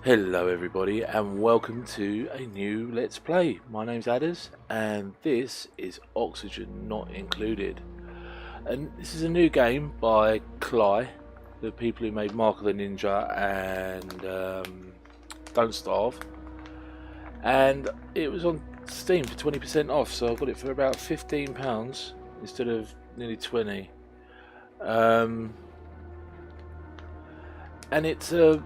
Hello everybody and welcome to a new Let's Play. My name's Adders and this is Oxygen Not Included. And this is a new game by Cly, the people who made Mark of the Ninja and Don't Starve. And it was on Steam for 20% off, so I got it for about £15 instead of nearly 20. And it's a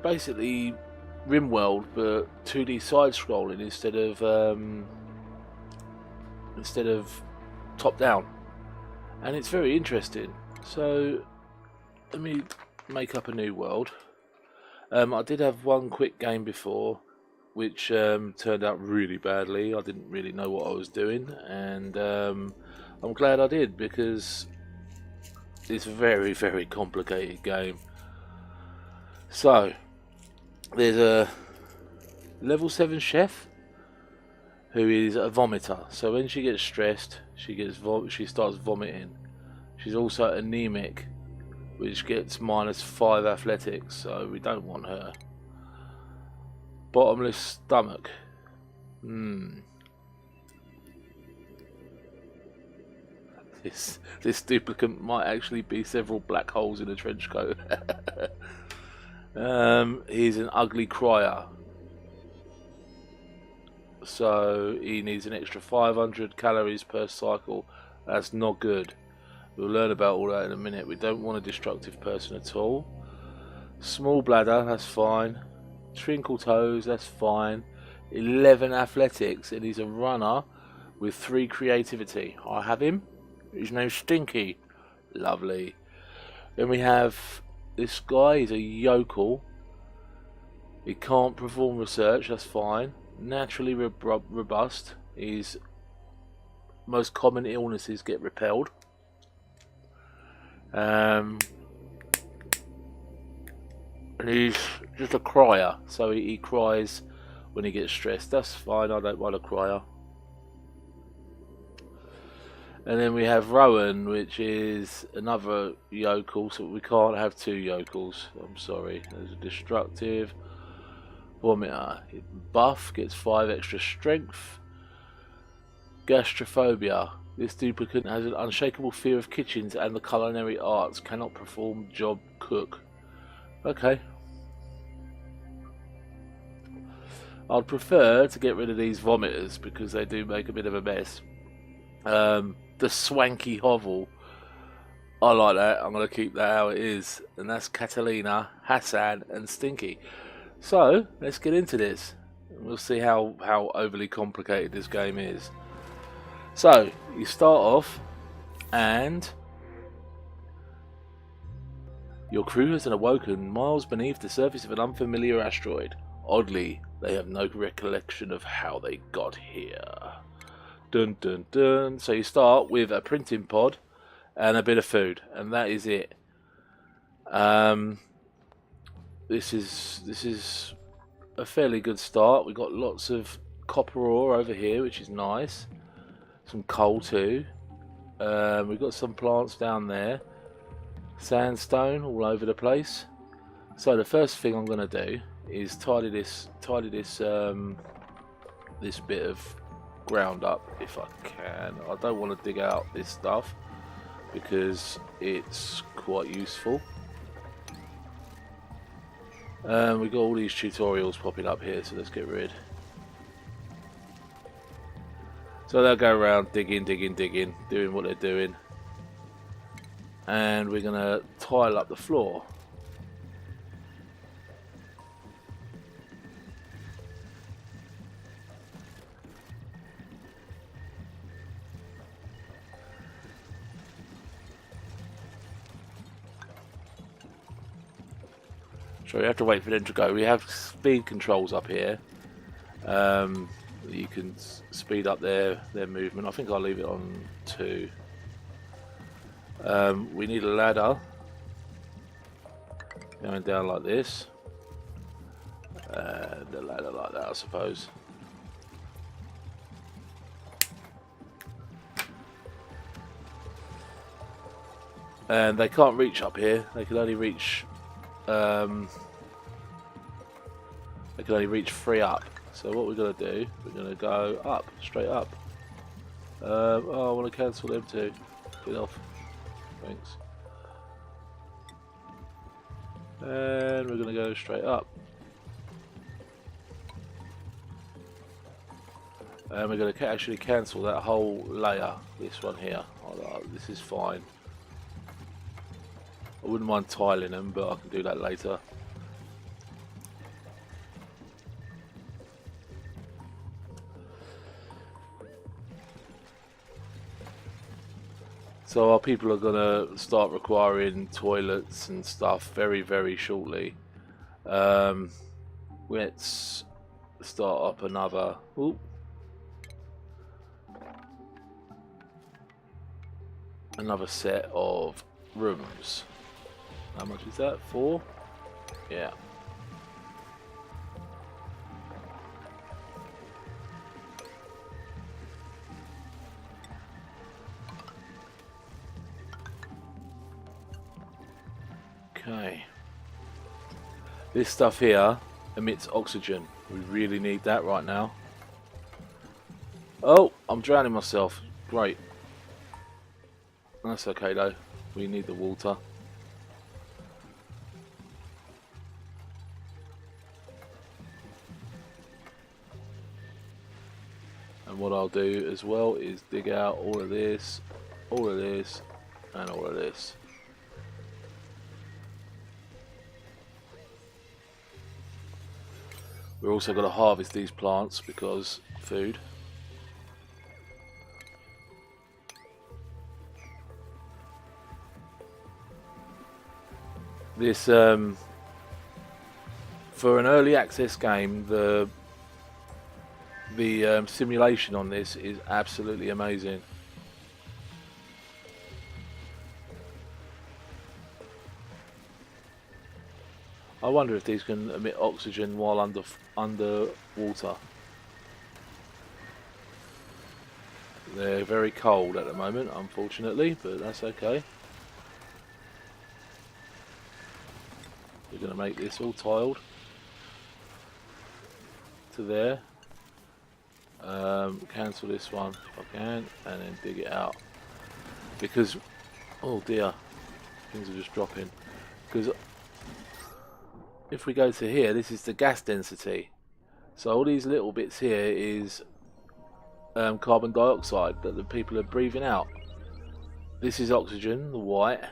basically RimWorld, but 2D side scrolling instead of top down, and it's very interesting. So let me make up a new world. I did have one quick game before which turned out really badly. I didn't really know what I was doing, and I'm glad I did, because it's a very, very complicated game. So there's a level 7 chef who is a vomiter. So when she gets stressed, she starts vomiting. She's also anemic, which gets -5 athletics, so we don't want her. Bottomless stomach. This duplicate might actually be several black holes in a trench coat. He's an ugly crier, so he needs an extra 500 calories per cycle. That's not good. We'll learn about all that in a minute. We don't want a destructive person at all. Small bladder, that's fine. Twinkle toes, that's fine. 11 athletics, and he's a runner with 3 creativity. I have him. His name's Stinky. Lovely. Then we have this guy. He's a yokel. He can't perform research, that's fine. Naturally robust. His most common illnesses get repelled. And he's just a crier, so he cries when he gets stressed. That's fine, I don't want a crier. And then we have Rowan, which is another yokel, so we can't have 2 yokels. I'm sorry. There's a destructive vomiter. Buff gets 5 extra strength. Gastrophobia. This duplicate has an unshakable fear of kitchens and the culinary arts. Cannot perform job cook. Okay. I'd prefer to get rid of these vomiters because they do make a bit of a mess. The swanky hovel, I like that. I'm going to keep that how it is. And that's Catalina, Hassan and Stinky. So let's get into this. We'll see how overly complicated this game is. So you start off and your crew has awoken miles beneath the surface of an unfamiliar asteroid. Oddly, they have no recollection of how they got here. Dun dun dun. So you start with a printing pod and a bit of food, and that is it. This is a fairly good start. We've got lots of copper ore over here, which is nice. Some coal too. We've got some plants down there. Sandstone all over the place. So the first thing I'm going to do is tidy this this bit of ground up if I can. I don't want to dig out this stuff because it's quite useful. We've got all these tutorials popping up here, so let's get rid. So they'll go around digging, doing what they're doing, and we're gonna tile up the floor. So we have to wait for them to go. We have speed controls up here. You can speed up their movement. I think I'll leave it on 2. We need a ladder going down like this, and a ladder like that, I suppose. And they can't reach up here. They can only reach They can only reach 3 up. So what we're going to do, we're going to go up, straight up. Oh, I want to cancel them too. Get off. Thanks. And we're going to go straight up. And we're going to actually cancel that whole layer, this one here. Oh, this is fine. I wouldn't mind tiling them, but I can do that later. So our people are going to start requiring toilets and stuff very, very shortly. Let's start up another... Ooh. Another set of rooms. How much is that? 4? Yeah. Okay. This stuff here emits oxygen. We really need that right now. Oh, I'm drowning myself. Great. That's okay though. We need the water. And what I'll do as well is dig out all of this, and all of this. We're also going to harvest these plants because food. This for an early access game, the simulation on this is absolutely amazing. I wonder if these can emit oxygen while underwater. They're very cold at the moment, unfortunately, but that's okay. We're going to make this all tiled to there. Cancel this one if I can, and then dig it out. Because, oh dear, things are just dropping. Because if we go to here, this is the gas density. So all these little bits here is carbon dioxide that the people are breathing out. This is oxygen, the white.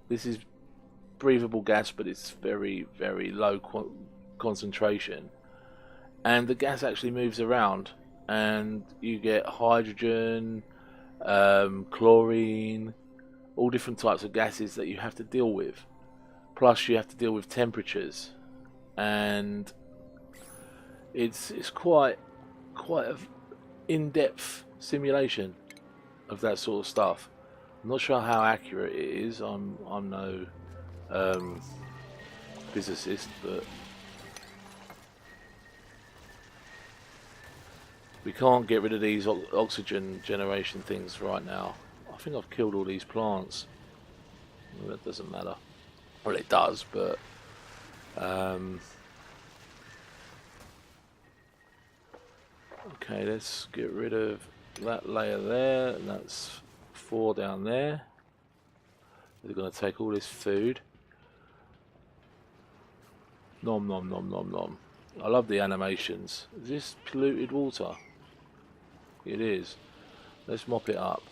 This is breathable gas, but it's very, very low concentration. And the gas actually moves around, and you get hydrogen, chlorine, all different types of gases that you have to deal with. Plus, you have to deal with temperatures, and it's quite an in-depth simulation of that sort of stuff. I'm not sure how accurate it is. I'm no physicist, but we can't get rid of these oxygen generation things right now. I think I've killed all these plants. Well, that doesn't matter. Well, it does, but okay, let's get rid of that layer there. That's 4 down there. They're going to take all this food. Nom nom nom nom nom. I love the animations. Is this polluted water? It is. Let's mop it up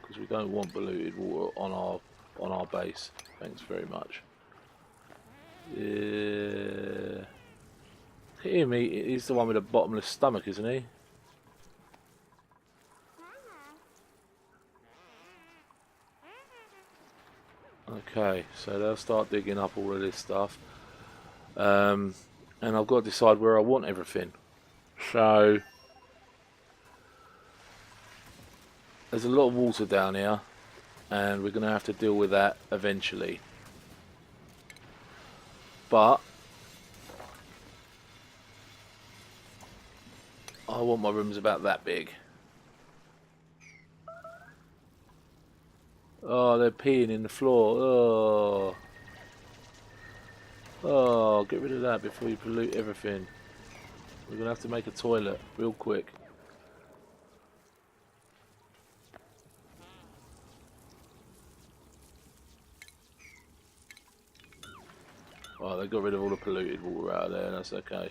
because we don't want polluted water on our base. Thanks very much. Hear me? He's the one with a bottomless stomach, isn't he? Okay, so they'll start digging up all of this stuff. And I've got to decide where I want everything. So there's a lot of water down here, and we're going to have to deal with that eventually. But I want my rooms about that big. Oh, they're peeing in the floor. Oh. Oh, get rid of that before you pollute everything. We're going to have to make a toilet real quick. Oh, they got rid of all the polluted water out of there, that's okay.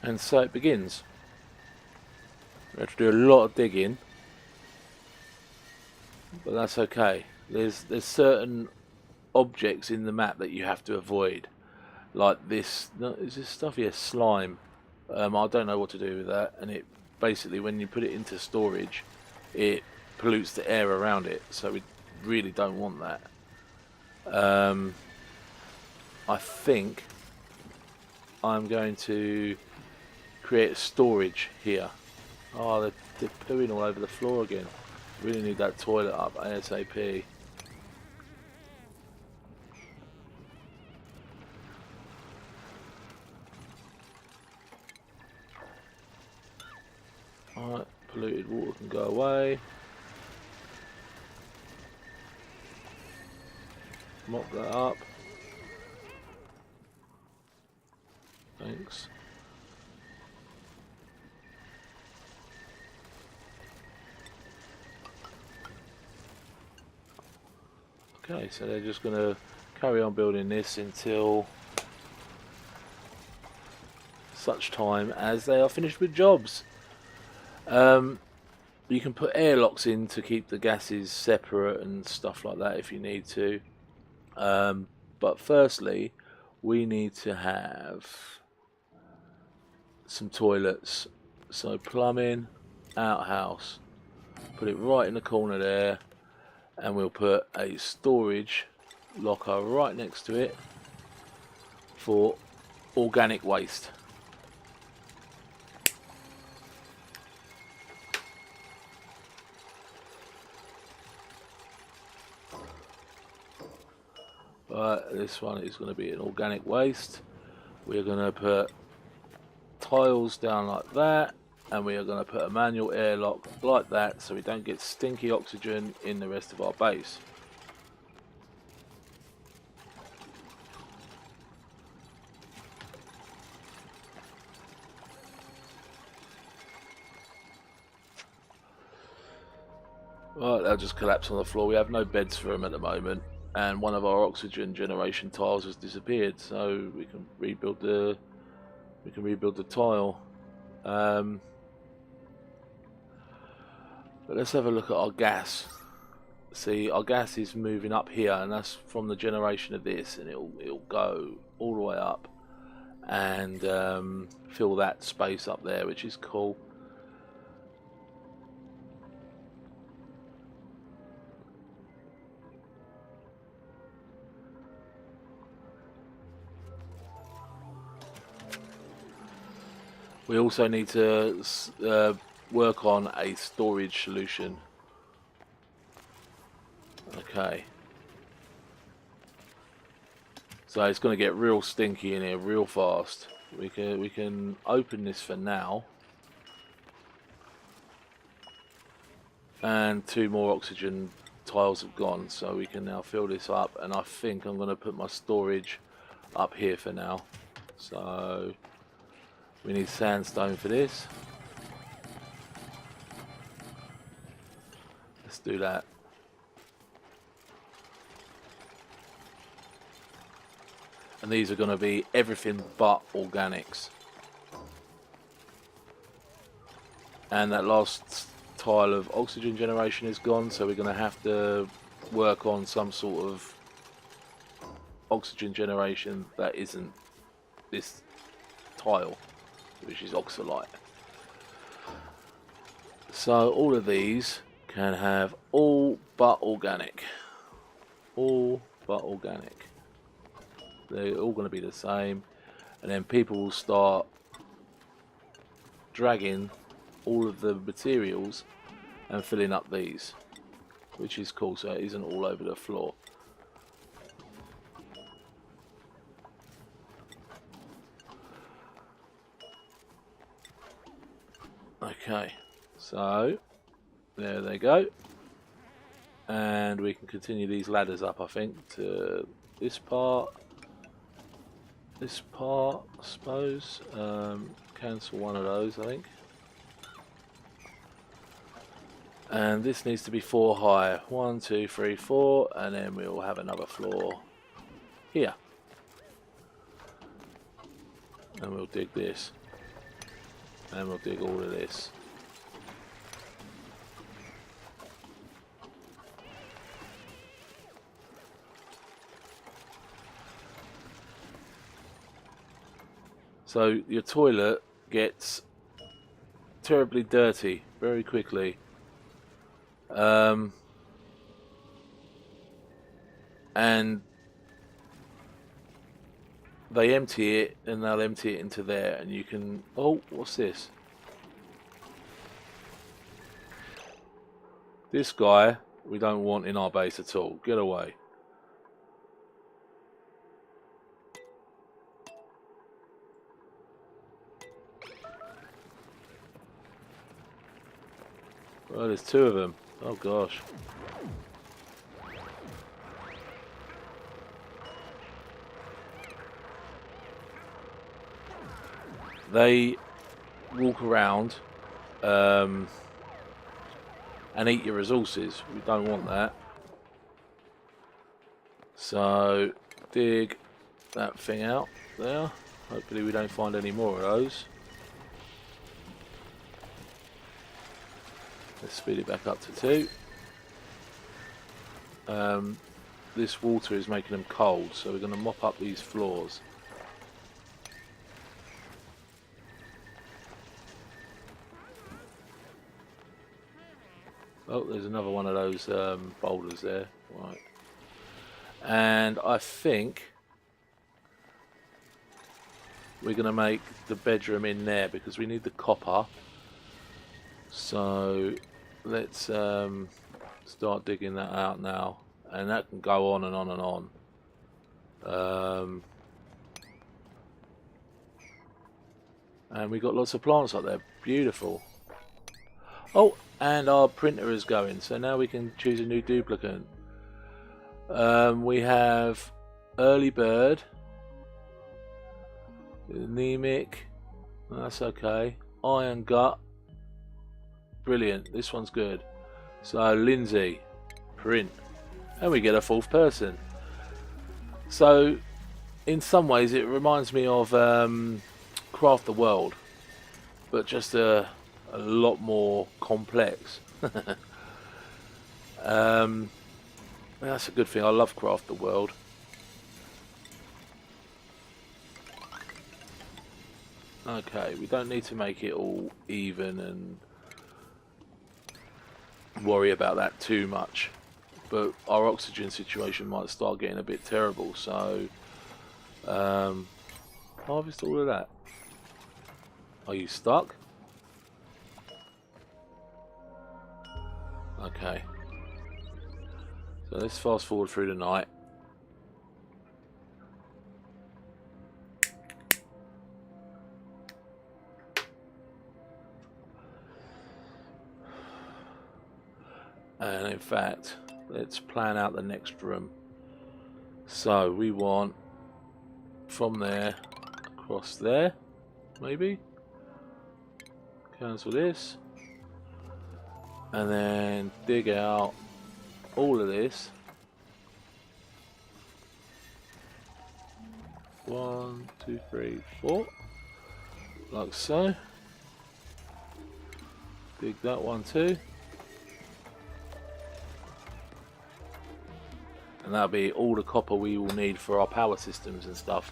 And so it begins. We have to do a lot of digging, but that's okay. There's certain objects in the map that you have to avoid, like this. No, is this stuff here? Slime. I don't know what to do with that, and it basically, when you put it into storage, it pollutes the air around it. So we really don't want that. I think I'm going to create storage here. Oh, they're pooing all over the floor again. Really need that toilet up ASAP. Alright, polluted water can go away. Mop that up. Thanks. Okay, so they're just going to carry on building this until such time as they are finished with jobs. You can put airlocks in to keep the gases separate and stuff like that if you need to. But firstly, we need to have some toilets. So plumbing, outhouse. Put it right in the corner there. And we'll put a storage locker right next to it for organic waste. This one is going to be an organic waste. We're going to put tiles down like that, and we are going to put a manual airlock like that so we don't get stinky oxygen in the rest of our base. Right, they'll just collapse on the floor. We have no beds for them at the moment, and one of our oxygen generation tiles has disappeared, so we can rebuild the tile. But let's have a look at our gas. See, our gas is moving up here, and that's from the generation of this, and it'll go all the way up and fill that space up there, which is cool. We also need to work on a storage solution. Okay. So it's going to get real stinky in here real fast. We can open this for now. And 2 more oxygen tiles have gone, so we can now fill this up. And I think I'm going to put my storage up here for now. So we need sandstone for this. Let's do that. And these are going to be everything but organics. And that last tile of oxygen generation is gone, so we're going to have to work on some sort of oxygen generation that isn't this tile, which is oxalite. So all of these can have all but organic. All but organic. They're all going to be the same, and then people will start dragging all of the materials and filling up these, which is cool, so it isn't all over the floor. Okay, so there they go. And we can continue these ladders up, I think, to this part. This part, I suppose. Cancel one of those, I think. And this needs to be 4 high. 1, 2, 3, 4, and then we'll have another floor here. And we'll dig this. And we'll dig all of this. So your toilet gets terribly dirty very quickly. And they empty it and they'll empty it into there, and you can... Oh, what's this? This guy we don't want in our base at all. Get away. Oh, there's 2 of them. Oh gosh. They walk around and eat your resources. We don't want that. So dig that thing out there. Hopefully we don't find any more of those. Let's speed it back up to 2. This water is making them cold, so we're going to mop up these floors. Oh, there's another one of those boulders there. Right. And I think we're going to make the bedroom in there because we need the copper. So let's start digging that out now. And that can go on and on and on. And we got lots of plants up there. Beautiful. Oh, and our printer is going, so now we can choose a new duplicate. We have early bird, anemic, that's okay, iron gut, brilliant, this one's good. So Lindsay, print, and we get a 4th person. So in some ways it reminds me of Craft the World, but just a lot more complex. That's a good thing. I love Craft the World. Okay, we don't need to make it all even and worry about that too much, but our oxygen situation might start getting a bit terrible, so harvest all of that. Are you stuck? Okay, so let's fast forward through the night. And in fact, let's plan out the next room. So we want from there across there, maybe. Cancel this. And then dig out all of this. 1, 2, 3, 4. Like so. Dig that one too. And that'll be all the copper we will need for our power systems and stuff.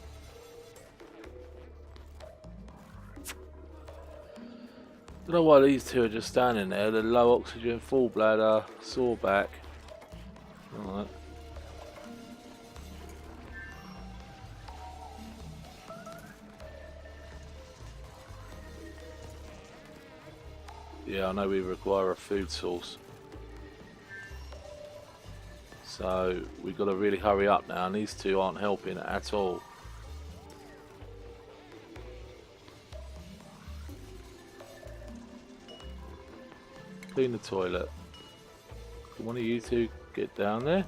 I don't know why these 2 are just standing there. The low oxygen, full bladder, sore back. Alright. Yeah, I know we require a food source. So we've got to really hurry up now, and these 2 aren't helping at all. Clean the toilet. Can one of you two get down there?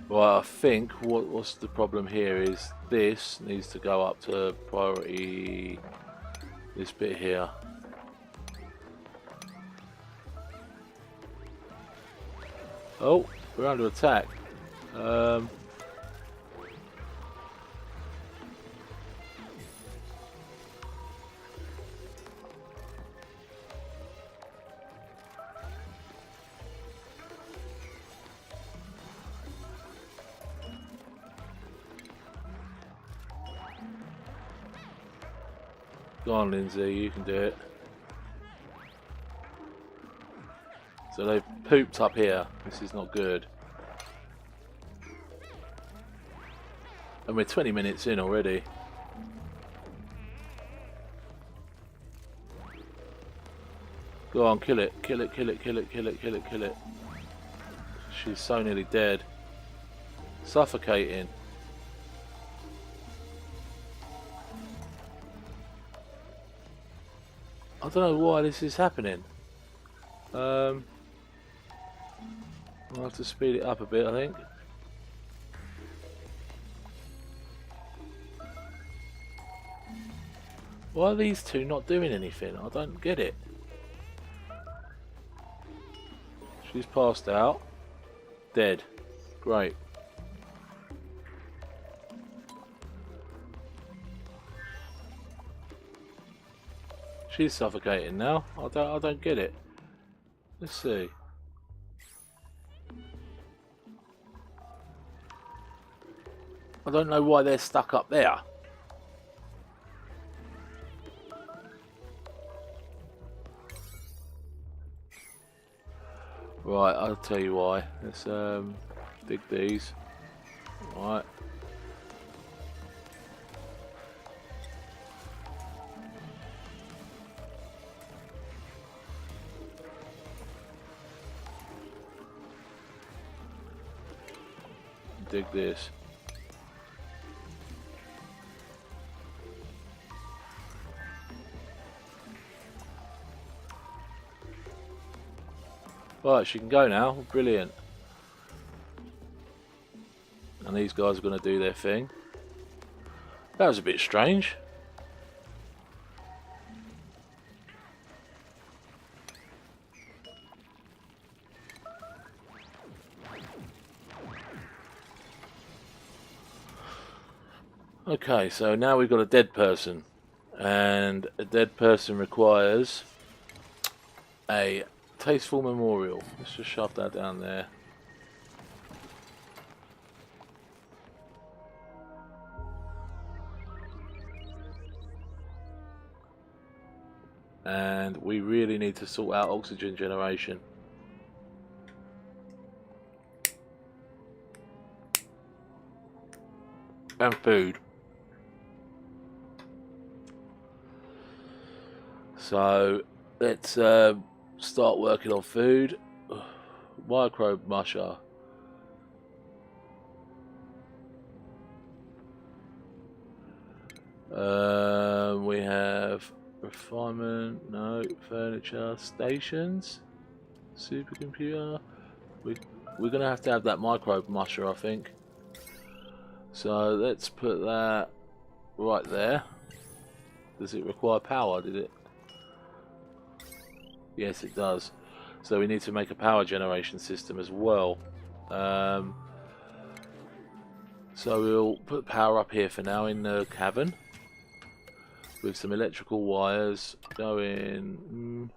Right, I think what's the problem here is this needs to go up to priority, this bit here. Oh, we're under attack. Go on, Lindsay, you can do it. So they've pooped up here. This is not good. And we're 20 minutes in already. Go on, kill it. Kill it, kill it, kill it, kill it, kill it, kill it. She's so nearly dead. Suffocating. I don't know why this is happening. I'll have to speed it up a bit, I think. Why are these two not doing anything? I don't get it. She's passed out. Dead. Great. She's suffocating now. I don't get it. Let's see. I don't know why they're stuck up there. Right, I'll tell you why. Let's dig these. Right. Dig this. Right, she can go now. Brilliant. And these guys are going to do their thing. That was a bit strange. Okay, so now we've got a dead person. And a dead person requires a tasteful memorial. Let's just shove that down there. And we really need to sort out oxygen generation. And food. So let's start working on food. Microbe musher. We have refinement, no, furniture, stations, supercomputer. We're gonna have to have that microbe musher, I think. So let's put that right there. Does it require power? Did it? Yes, it does. So we need to make a power generation system as well. So we'll put power up here for now in the cavern with some electrical wires going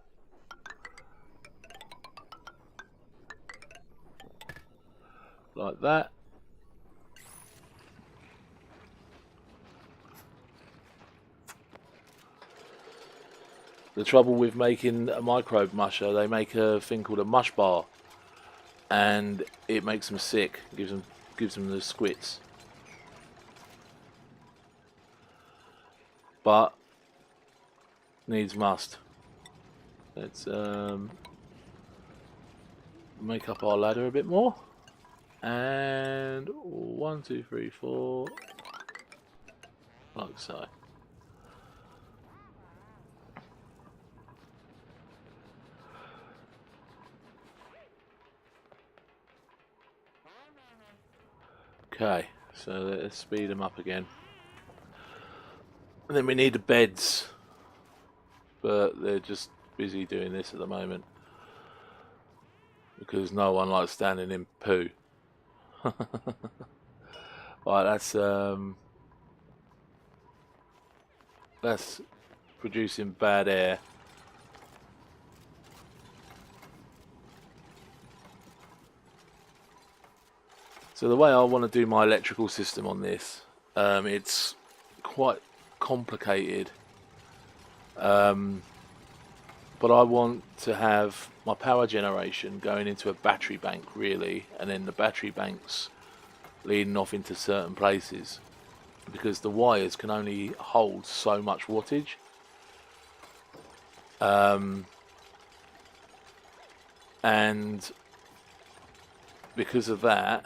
like that. The trouble with making a microbe musher, they make a thing called a mush bar, and it makes them sick. Gives them the squits. But needs must. Let's make up our ladder a bit more. And 1, 2, 3, 4, like so. Okay, so let's speed them up again. And then we need the beds, but they're just busy doing this at the moment because no one likes standing in poo. Right, that's producing bad air. So the way I want to do my electrical system on this, it's quite complicated, but I want to have my power generation going into a battery bank really, and then the battery banks leading off into certain places, because the wires can only hold so much wattage. And because of that,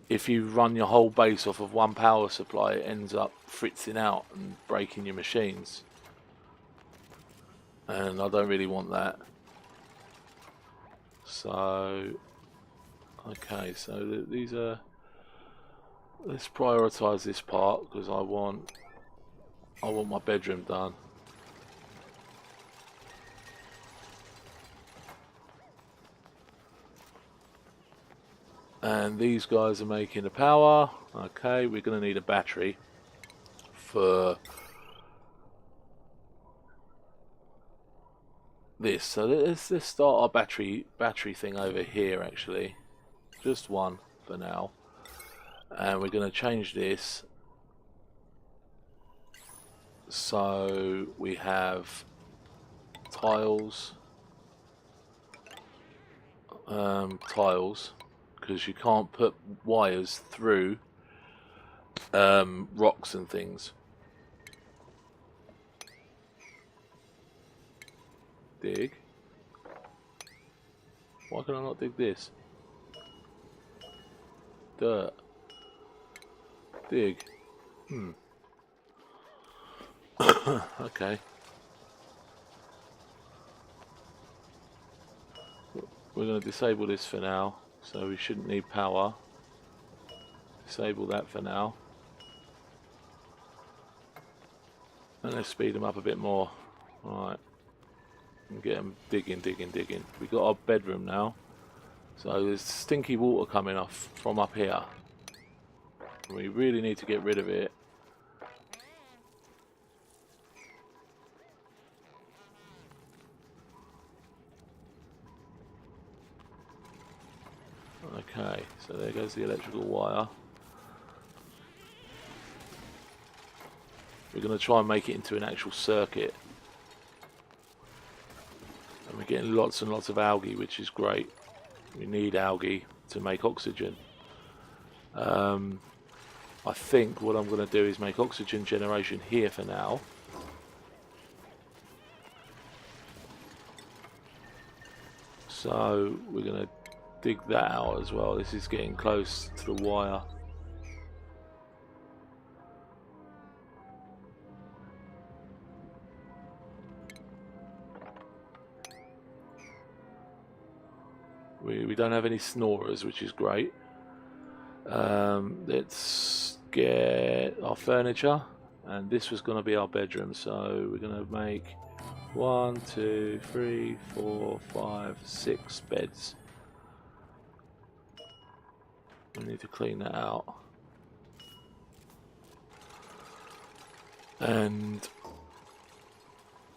if you run your whole base off of one power supply, it ends up fritzing out and breaking your machines. And I don't really want that. So, okay, so these are... Let's prioritise this part because I want my bedroom done. And these guys are making the power. Okay, we're going to need a battery for this. So let's start our battery thing over here actually. Just one for now. And we're going to change this so we have tiles, because you can't put wires through rocks and things. Dig. Why can I not dig this? Dirt. Dig. Okay. We're going to disable this for now, so we shouldn't need power. Disable that for now. And let's speed them up a bit more. Right. And get them digging. We got our bedroom now. So there's stinky water coming off from up here. We really need to get rid of it. Okay, so there goes the electrical wire. We're going to try and make it into an actual circuit. And we're getting lots and lots of algae, which is great. We need algae to make oxygen. I think what I'm going to do is make oxygen generation here for now. So we're going to dig that out as well. This is getting close to the wire. We don't have any snorers, which is great. Let's get our furniture, and this was going to be our bedroom, so we're going to make 1, 2, 3, 4, 5, 6 beds. We need to clean that out. And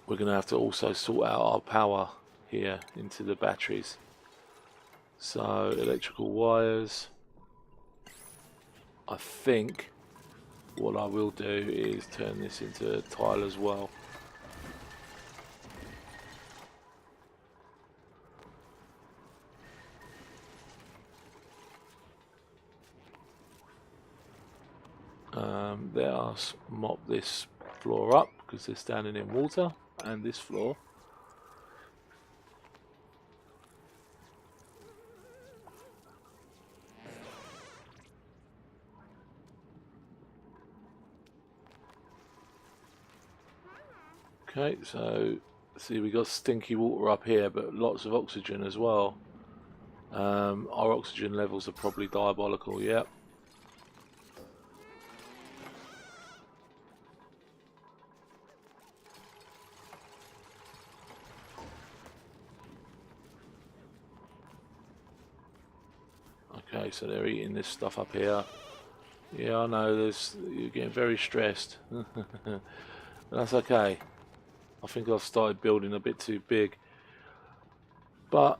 we're going to have to also sort out our power here into the batteries. So electrical wires. I think what I will do is turn this into a tile as well. Let us mop this floor up because they're standing in water, and this floor. Okay, so see we got stinky water up here, but lots of oxygen as well. Our oxygen levels are probably diabolical, yep. Okay, so they're eating this stuff up here. Yeah, I know, you're getting very stressed. That's okay. I think I've started building a bit too big. But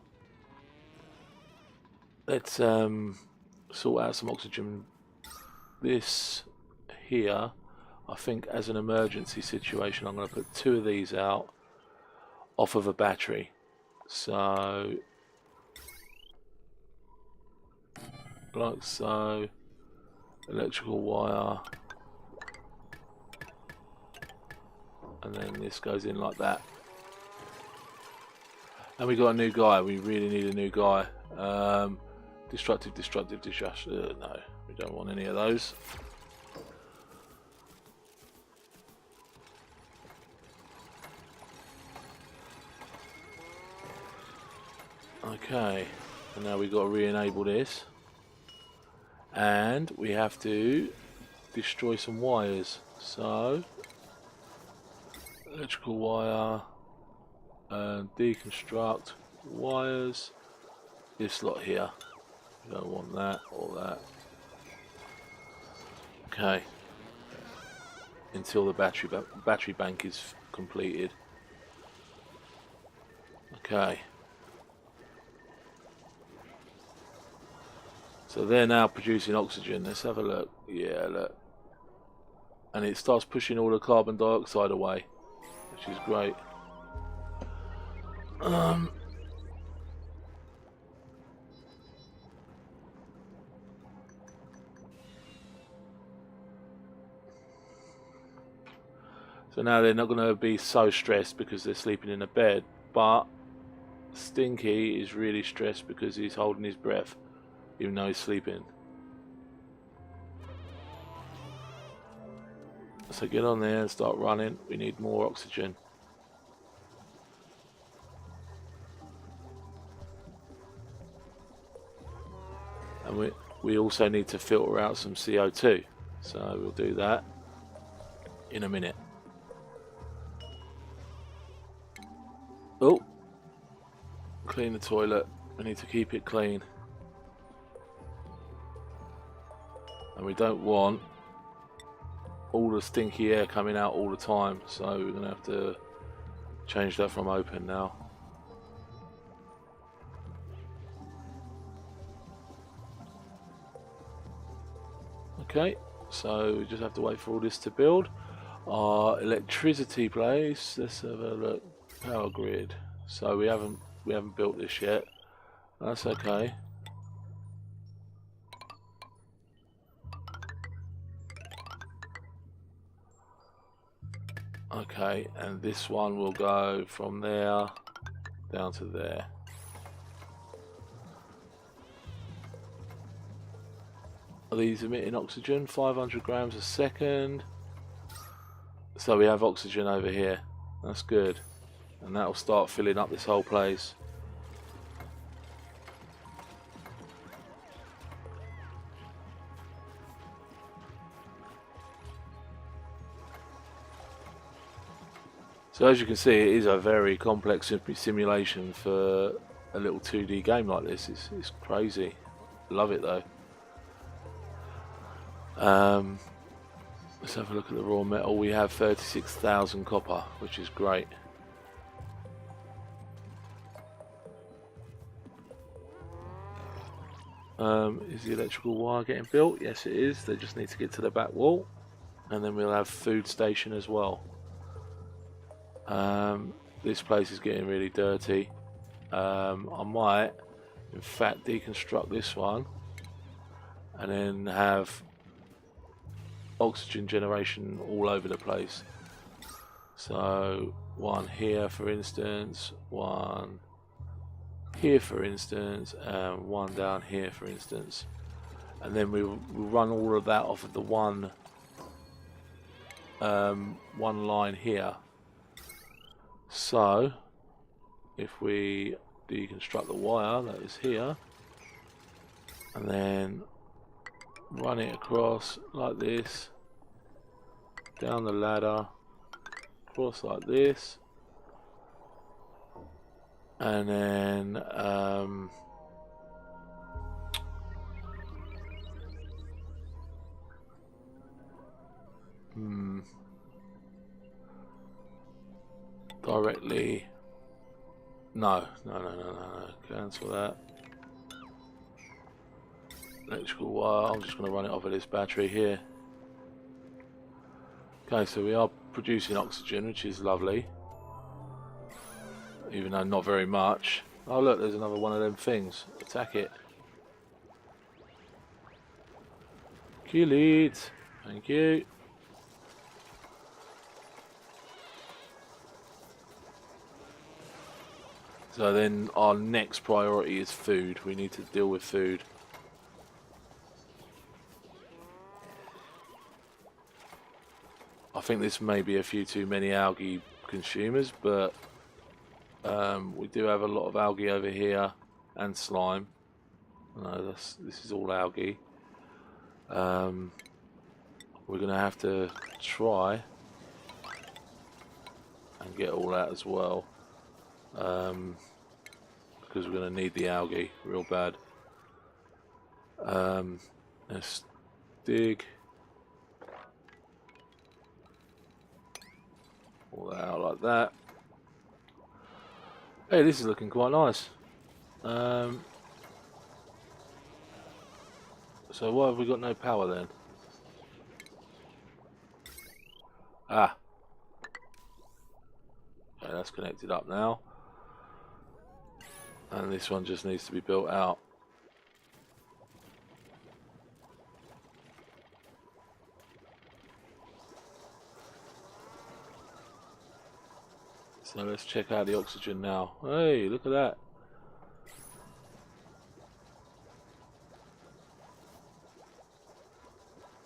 let's sort out some oxygen. This here, I think as an emergency situation, I'm going to put 2 of these out off of a battery. So, like so, electrical wire, and then this goes in like that. And we got a new guy. We really need a new guy. Destructive, disaster. No, we don't want any of those. Okay, and now we've got to re-enable this. And we have to destroy some wires. So, electrical wire, deconstruct wires. This lot here. We don't want that or that. Okay. Until the battery bank is completed. Okay. So they're now producing oxygen. Let's have a look. Yeah, look. And it starts pushing all the carbon dioxide away, which is great. So now they're not going to be so stressed because they're sleeping in a bed, but Stinky is really stressed because he's holding his breath, even though he's sleeping. So get on there and start running. We need more oxygen. And we also need to filter out some CO2. So we'll do that in a minute. Oh, clean the toilet. We need to keep it clean. And we don't want all the stinky air coming out all the time, so we're going to have to change that from open now. Okay, so we just have to wait for all this to build. Our electricity place, let's have a look. Power grid. So we haven't built this yet. That's okay. Okay, and this one will go from there down to there. Are these emitting oxygen? 500 grams a second. So we have oxygen over here. That's good. And that will start filling up this whole place. So as you can see, it is a very complex simulation for a little 2D game like this. It's crazy. Love it though. Let's have a look at the raw metal. We have 36,000 copper, which is great. Is the electrical wire getting built? Yes it is. They just need to get to the back wall. And then we'll have food station as well. This place is getting really dirty. I might in fact deconstruct this one and then have oxygen generation all over the place. So one here for instance, one here for instance, and one down here for instance, and then we'll run all of that off of the one line here. So if we deconstruct the wire that is here, and then run it across like this, down the ladder, across like this, and then directly. No, cancel that. Electrical wire, I'm just going to run it off of this battery here. Okay, so we are producing oxygen, which is lovely. Even though not very much. Oh look, there's another one of them things. Attack it. Kill it. Thank you. So then our next priority is food. We need to deal with food. I think this may be a few too many algae consumers, but we do have a lot of algae over here and slime. No, this is all algae. We're going to have to try and get all that as well. Because we're going to need the algae real bad. Let's dig all that out like that. Hey, this is looking quite nice. So why have we got no power then? Ah. Okay, that's connected up now. And this one just needs to be built out. So let's check out the oxygen now. Hey, look at that.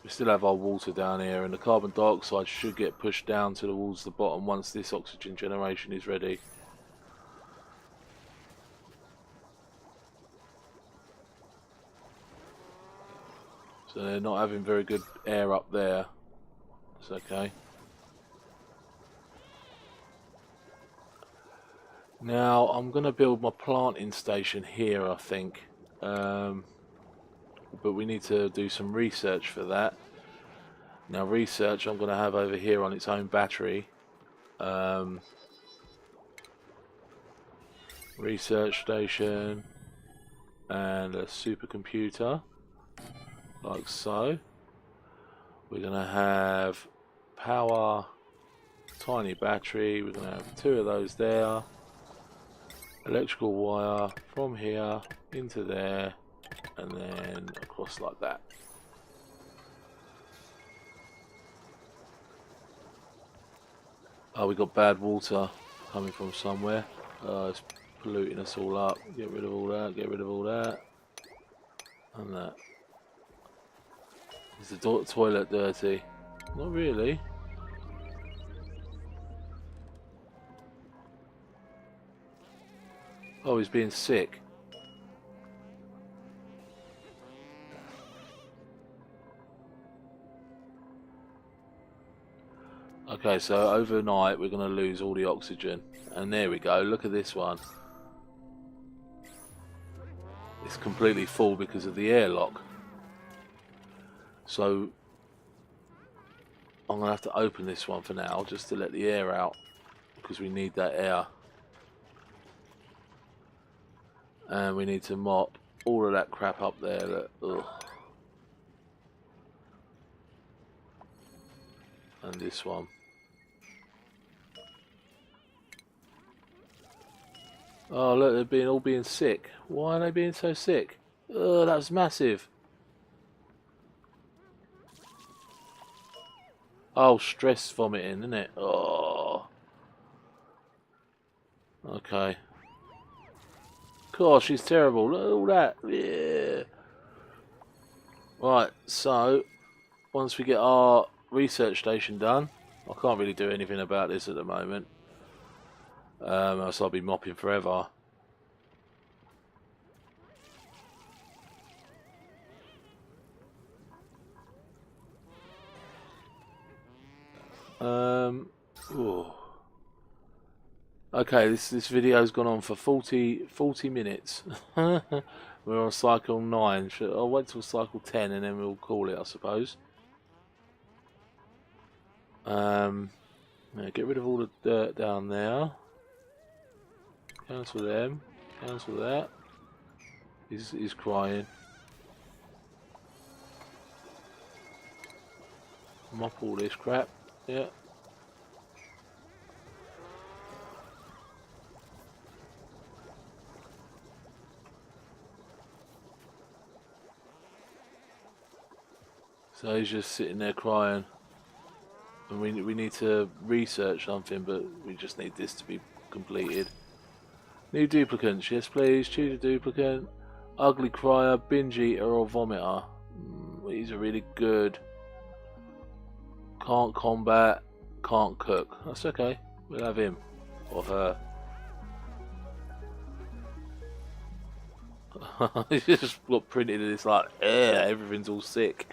We still have our water down here, and the carbon dioxide should get pushed down towards the bottom once this oxygen generation is ready. So they're not having very good air up there. It's okay. Now I'm going to build my planting station here, I think. But we need to do some research for that. Now research I'm going to have over here on its own battery. Research station and a supercomputer. Like so. We're going to have power, tiny battery, we're going to have 2 of those there. Electrical wire from here into there and then across like that. Oh, we got bad water coming from somewhere. It's polluting us all up. Get rid of all that, get rid of all that. And that. Is the toilet dirty? Not really. Oh, he's being sick. Okay, so overnight we're going to lose all the oxygen. And there we go, look at this one. It's completely full because of the airlock. So I'm going to have to open this one for now just to let the air out because we need that air. And we need to mop all of that crap up there. Ugh. And this one. Oh look, they're all being sick. Why are they being so sick? Oh, that was massive. Oh, stress vomiting, isn't it? Oh. Okay. Gosh, she's terrible. Look at all that. Yeah. Right, so once we get our research station done, I can't really do anything about this at the moment. Else I'll be mopping forever. Ooh. Okay, this video's gone on for 40 minutes. We're on cycle 9. I'll wait till cycle 10 and then we'll call it, I suppose. Yeah, get rid of all the dirt down there. Cancel them. Cancel that. He's crying. Mop all this crap. Yeah. So he's just sitting there crying. And we need to research something, but we just need this to be completed. New duplicants, yes please. Choose a duplicant. Ugly crier, binge eater, or vomiter. These are really good. Can't combat, can't cook. That's okay. We'll have him or her. It's just got printed and it's like, everything's all sick.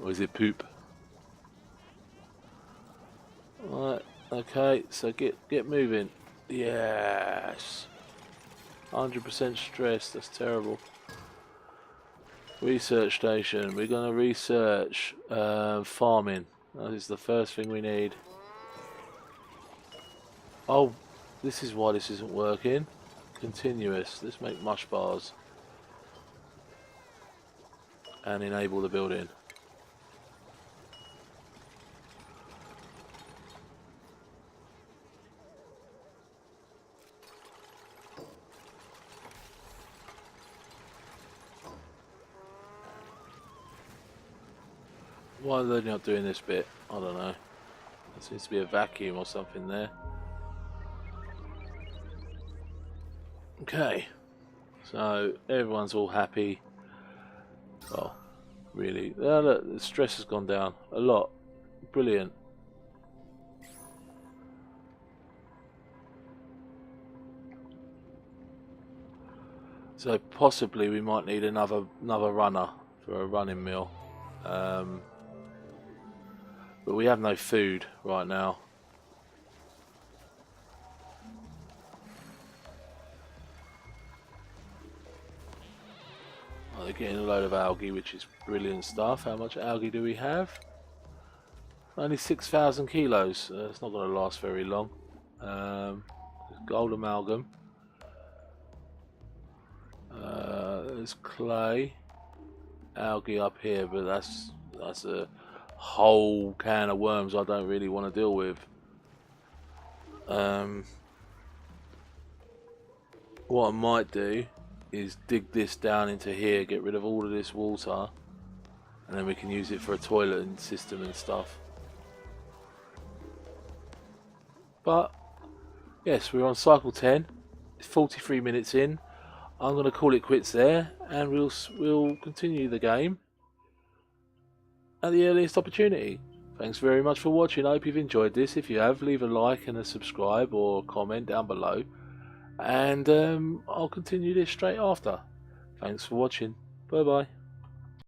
Or is it poop? Right, okay, so get moving. Yes. 100% stress, that's terrible. Research station, we're gonna research farming. That is the first thing we need. Oh, this is why this isn't working. Continuous, let's make mush bars. And enable the building. Why are they not doing this bit? I don't know. There seems to be a vacuum or something there. Okay. So everyone's all happy. Well, really. Oh, look, the stress has gone down a lot. Brilliant. So possibly we might need another runner for a running mill. But we have no food right now. Oh, they're getting a load of algae, which is brilliant stuff. How much algae do we have? Only 6,000 kilos. It's not going to last very long. Gold amalgam. There's clay. Algae up here, but that's a whole can of worms I don't really want to deal with. What I might do is dig this down into here, get rid of all of this water, and then we can use it for a toilet system and stuff. But yes, we're on cycle 10. It's 43 minutes in. I'm going to call it quits there, and we'll continue the game at the earliest opportunity. Thanks very much for watching. I hope you've enjoyed this. If you have, leave a like and a subscribe or comment down below, and I'll continue this straight after. Thanks for watching. Bye bye.